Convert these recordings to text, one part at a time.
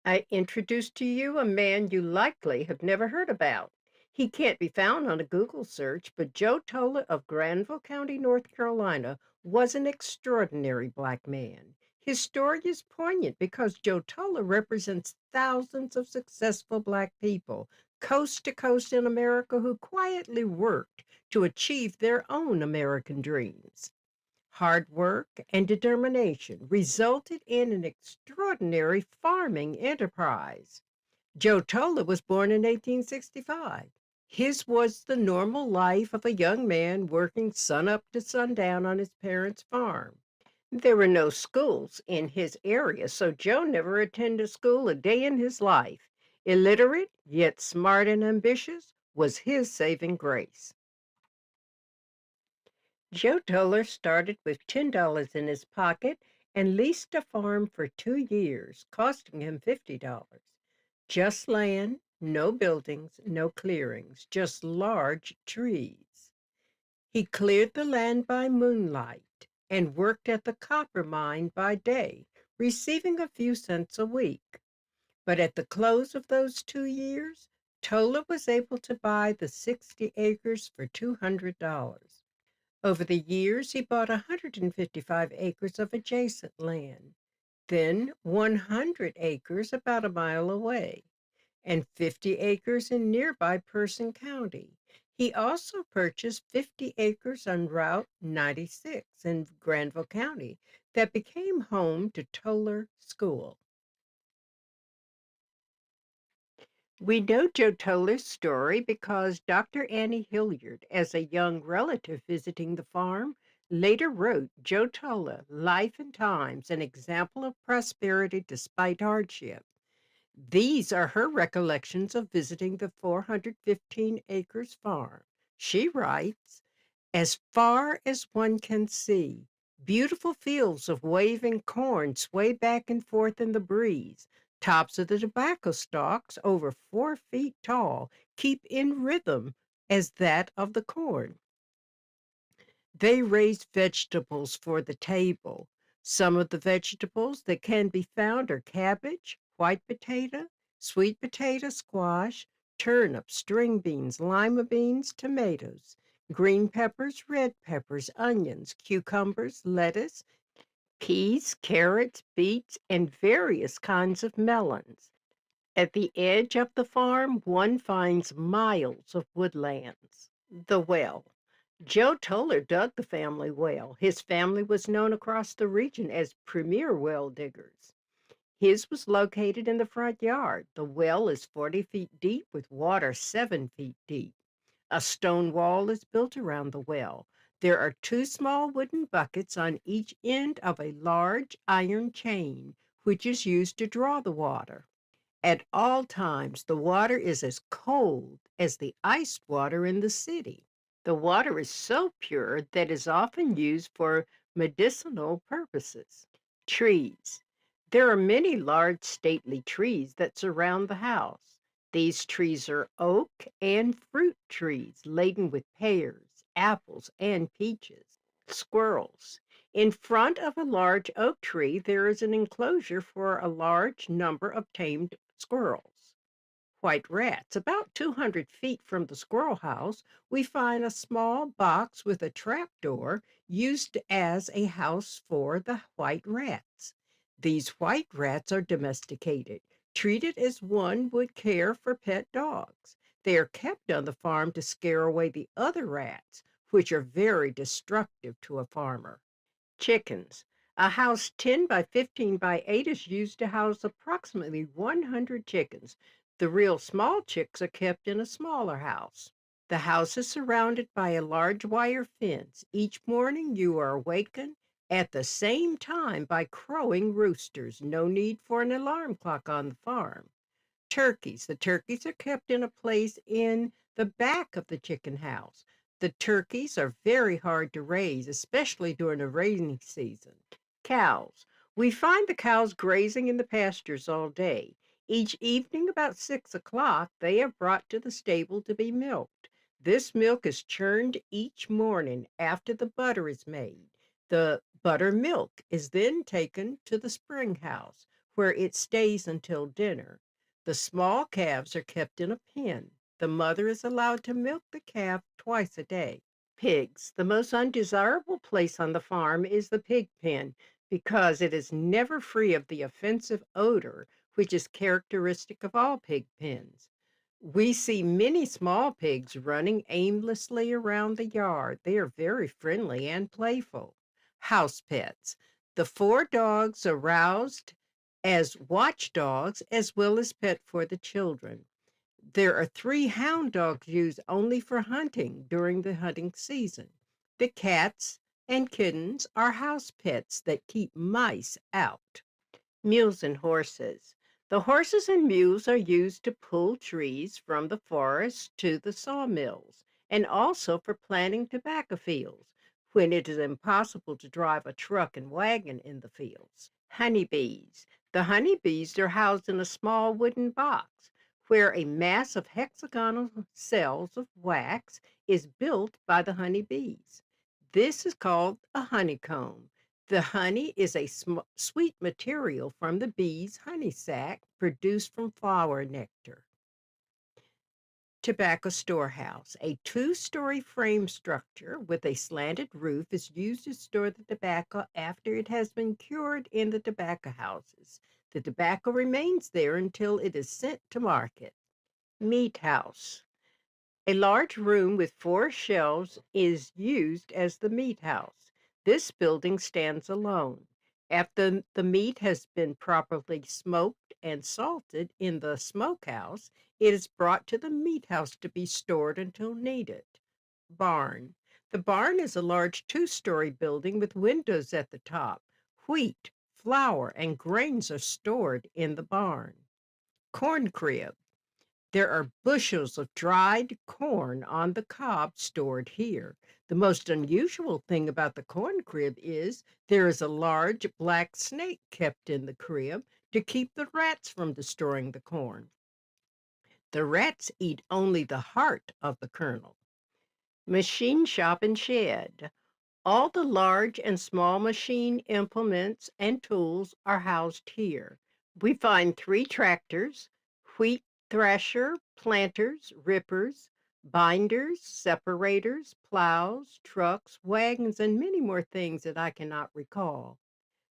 I introduce to you a man you likely have never heard about. He can't be found on a Google search, but Joe Toler of Granville County, North Carolina, was an extraordinary black man. His story is poignant because Joe Toler represents thousands of successful black people, coast to coast in America, who quietly worked to achieve their own American dreams. Hard work and determination resulted in an extraordinary farming enterprise. Joe Tola was born in 1865. His was the normal life of a young man working sunup to sundown on his parents' farm. There were no schools in his area, so Joe never attended school a day in his life. Illiterate, yet smart and ambitious, was his saving grace. Joe Toller started with $10 in his pocket and leased a farm for 2 years, costing him $50. Just land, no buildings, no clearings, just large trees. He cleared the land by moonlight and worked at the copper mine by day, receiving a few cents a week. But at the close of those 2 years, Toller was able to buy the 60 acres for $200. Over the years, he bought 155 acres of adjacent land, then 100 acres about a mile away, and 50 acres in nearby Person County. He also purchased 50 acres on Route 96 in Granville County that became home to Toller School. We know Joe Toller's story because Dr. Annie Hilliard, as a young relative visiting the farm, later wrote Joe Toller, Life and Times, an example of prosperity despite hardship. These are her recollections of visiting the 415 acres farm. She writes, as far as one can see, beautiful fields of waving corn sway back and forth in the breeze. Tops of the tobacco stalks, over 4 feet tall, keep in rhythm as that of the corn. They raise vegetables for the table. Some of the vegetables that can be found are cabbage, white potato, sweet potato, squash, turnip, string beans, lima beans, tomatoes, green peppers, red peppers, onions, cucumbers, lettuce, peas, carrots, beets, and various kinds of melons. At the edge of the farm, one finds miles of woodlands. The well. Joe Toller dug the family well. His family was known across the region as premier well diggers. His was located in the front yard. The well is 40 feet deep with water 7 feet deep. A stone wall is built around the well. There are two small wooden buckets on each end of a large iron chain, which is used to draw the water. At all times, the water is as cold as the iced water in the city. The water is so pure that is often used for medicinal purposes. Trees. There are many large stately trees that surround the house. These trees are oak and fruit trees laden with pears, apples, and peaches. Squirrels. In front of a large oak tree, there is an enclosure for a large number of tamed squirrels. White rats. About 200 feet from the squirrel house, we find a small box with a trap door used as a house for the white rats. These white rats are domesticated, treated as one would care for pet dogs. They are kept on the farm to scare away the other rats, which are very destructive to a farmer. Chickens. A house 10 by 15 by 8 is used to house approximately 100 chickens. The real small chicks are kept in a smaller house. The house is surrounded by a large wire fence. Each morning you are awakened at the same time by crowing roosters. No need for an alarm clock on the farm. Turkeys. The turkeys are kept in a place in the back of the chicken house. The turkeys are very hard to raise, especially during the rainy season. Cows. We find the cows grazing in the pastures all day. Each evening about 6 o'clock, they are brought to the stable to be milked. This milk is churned each morning after the butter is made. The buttermilk is then taken to the spring house, where it stays until dinner. The small calves are kept in a pen. The mother is allowed to milk the calf twice a day. Pigs. The most undesirable place on the farm is the pig pen because it is never free of the offensive odor, which is characteristic of all pig pens. We see many small pigs running aimlessly around the yard. They are very friendly and playful. House pets. The four dogs aroused as watchdogs as well as pet for the children. There are three hound dogs used only for hunting during the hunting season. The cats and kittens are house pets that keep mice out. Mules and horses. The horses and mules are used to pull trees from the forest to the sawmills and also for planting tobacco fields when it is impossible to drive a truck and wagon in the fields. Honeybees. The honeybees are housed in a small wooden box where a mass of hexagonal cells of wax is built by the honeybees. This is called a honeycomb. The honey is a sweet material from the bee's honey sac produced from flower nectar. Tobacco storehouse. A two-story frame structure with a slanted roof is used to store the tobacco after it has been cured in the tobacco houses. The tobacco remains there until it is sent to market. Meat house. A large room with four shelves is used as the meat house. This building stands alone. After the meat has been properly smoked and salted in the smokehouse, it is brought to the meat house to be stored until needed. Barn. The barn is a large two-story building with windows at the top. Wheat, flour, and grains are stored in the barn. Corn crib. There are bushels of dried corn on the cob stored here. The most unusual thing about the corn crib is there is a large black snake kept in the crib to keep the rats from destroying the corn. The rats eat only the heart of the kernel. Machine shop and shed. All the large and small machine implements and tools are housed here. We find three tractors, wheat thresher, planters, rippers, binders, separators, plows, trucks, wagons, and many more things that I cannot recall.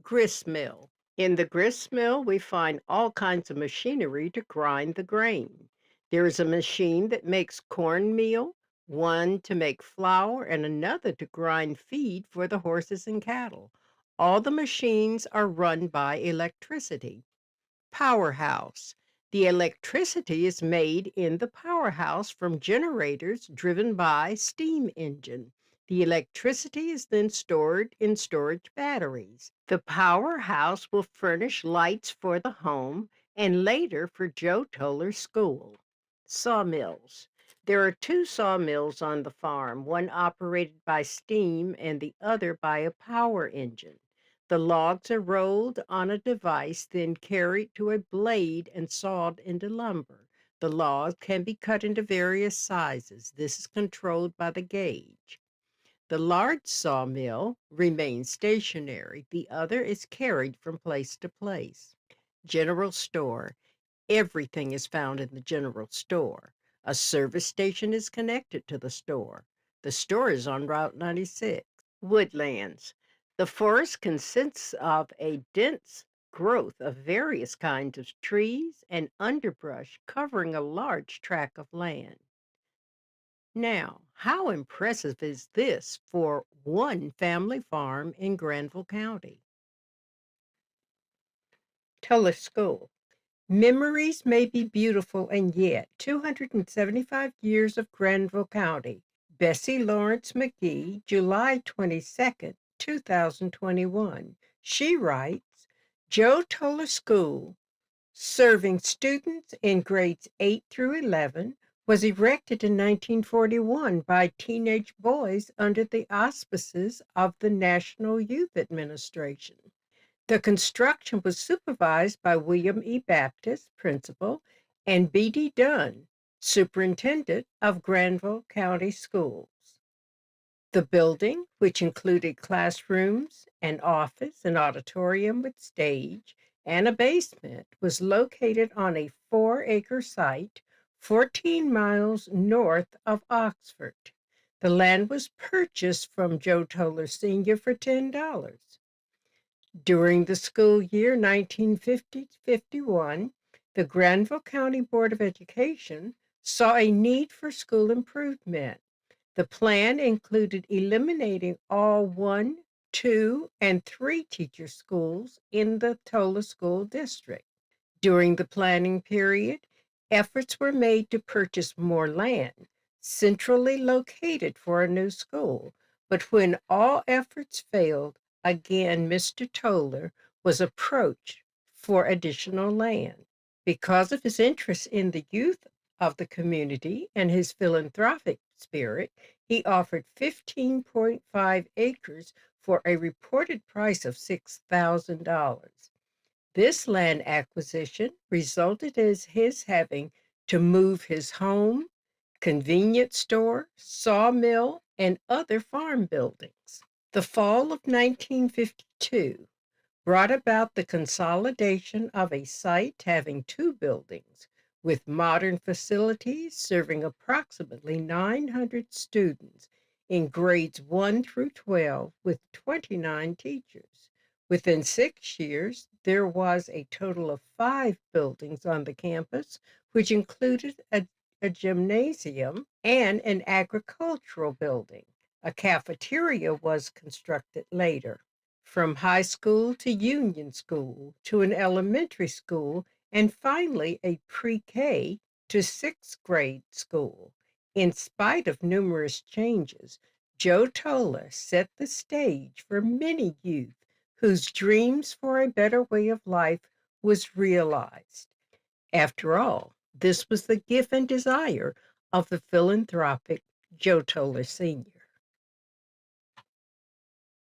Grist mill. In the grist mill, we find all kinds of machinery to grind the grain. There is a machine that makes cornmeal, one to make flour, and another to grind feed for the horses and cattle. All the machines are run by electricity. Powerhouse. The electricity is made in the powerhouse from generators driven by steam engine. The electricity is then stored in storage batteries. The powerhouse will furnish lights for the home and later for Joe Toler's school. Sawmills. There are two sawmills on the farm, one operated by steam and the other by a power engine. The logs are rolled on a device, then carried to a blade and sawed into lumber. The logs can be cut into various sizes. This is controlled by the gauge. The large sawmill remains stationary. The other is carried from place to place. General store. Everything is found in the general store. A service station is connected to the store. The store is on Route 96. Woodlands. The forest consists of a dense growth of various kinds of trees and underbrush covering a large tract of land. Now, how impressive is this for one family farm in Granville County? Toler School. Memories may be beautiful, and yet 275 years of Granville County. Bessie Lawrence McGee, July 22nd, 2021. She writes, Joe Toler School, serving students in grades 8 through 11, was erected in 1941 by teenage boys under the auspices of the National Youth Administration. The construction was supervised by William E. Baptist, principal, and B.D. Dunn, superintendent of Granville County Schools. The building, which included classrooms, an office, an auditorium with stage, and a basement was located on a 4-acre site 14 miles north of Oxford. The land was purchased from Joe Toler Sr. for $10. During the school year 1950-51, the Granville County Board of Education saw a need for school improvement. The plan included eliminating all 1, 2, and 3 teacher schools in the Tola School District. During the planning period, efforts were made to purchase more land, centrally located for a new school. But when all efforts failed, again Mr. Toler was approached for additional land. Because of his interest in the youth of the community and his philanthropic spirit, he offered 15.5 acres for a reported price of $6,000. This land acquisition resulted in his having to move his home, convenience store, sawmill, and other farm buildings. The fall of 1952 brought about the consolidation of a site having 2 buildings with modern facilities serving approximately 900 students in grades 1 through 12 with 29 teachers. Within 6 years, there was a total of 5 buildings on the campus, which included a gymnasium and an agricultural building. A cafeteria was constructed later. From high school to union school to an elementary school, and finally a pre-K to 6th grade school. In spite of numerous changes, Joe Toler set the stage for many youth whose dreams for a better way of life was realized. After all, this was the gift and desire of the philanthropic Joe Toler Sr.